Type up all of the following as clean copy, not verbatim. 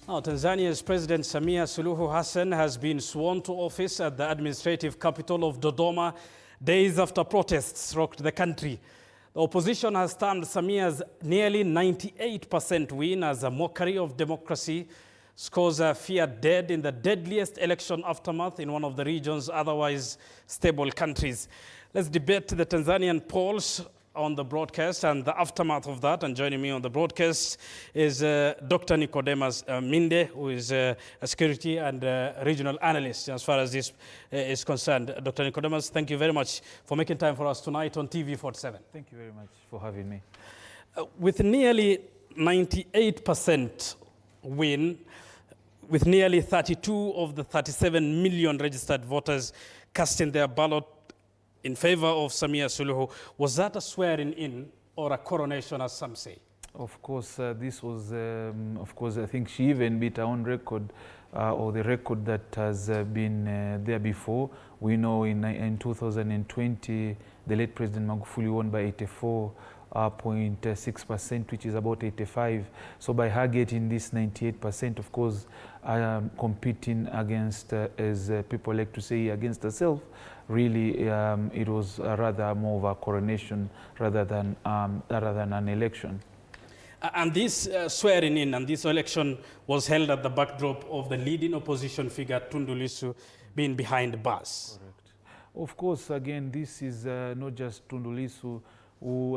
Now, Tanzania's President Samia Suluhu Hassan has been sworn to office at the administrative capital of Dodoma days after protests rocked the country. The opposition has termed Samia's nearly 98% win as a mockery of democracy. Scores are feared dead in the deadliest election aftermath in one of the region's otherwise stable countries. Let's debate the Tanzanian polls on the broadcast and the aftermath of that. And joining me on the broadcast is Dr. Nicodemus Minde, who is a security and regional analyst as far as this is concerned. Dr. Nicodemus, thank you very much for making time for us tonight on TV47. Thank you very much for having me. With nearly 98% win, with nearly 32 of the 37 million registered voters casting their ballot in favor of Samia Suluhu, was that a swearing in or a coronation, as some say? Of course, this was, I think she even beat her own record, or the record that has been there before. We know in 2020, the late President Magufuli won by 84.6%, which is about 85. So by her getting this 98%, of course, competing against, as people like to say, against herself, really it was rather more of a coronation rather than an election. And this swearing in and this election was held at the backdrop of the leading opposition figure Tundu Lissu being behind bars. Correct. Of course, again, this is not just Tundu Lissu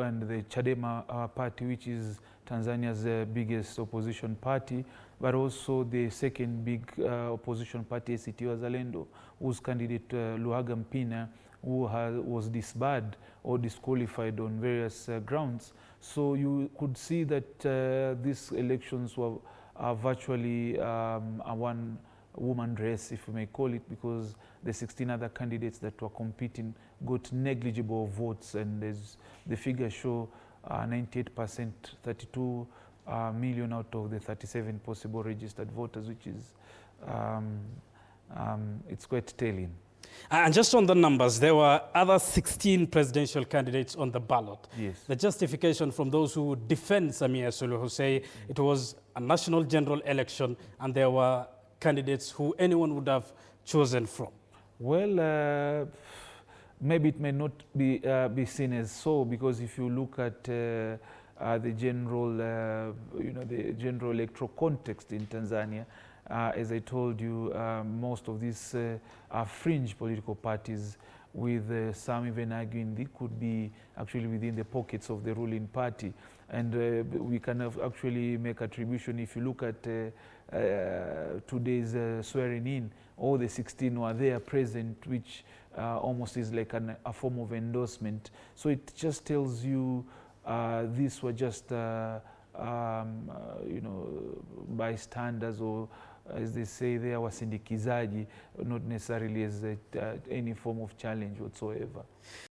and the Chadema party, which is Tanzania's biggest opposition party, but also the second big opposition party, ACT Wazalendo, whose candidate Luhaga Mpina, who was disbarred or disqualified on various grounds. So you could see that these elections were virtually a one-woman race, if we may call it, because the 16 other candidates that were competing got negligible votes, and as the figures show, 98%, 32 million out of the 37 possible registered voters, which is, it's quite telling. And just on the numbers, there were other 16 presidential candidates on the ballot. Yes. The justification from those who defend Samia Suluhu say it was a national general election and there were candidates who anyone would have chosen from. Well, maybe it may not be seen as so, because if you look at the general, the general electoral context in Tanzania, as I told you, most of these are fringe political parties, with some even arguing they could be actually within the pockets of the ruling party. And we can actually make attribution. If you look at today's swearing in, all the 16 were there present, which almost is like a form of endorsement. So it just tells you these were just bystanders, or as they say, they were wasindikizaji, not necessarily as any form of challenge whatsoever.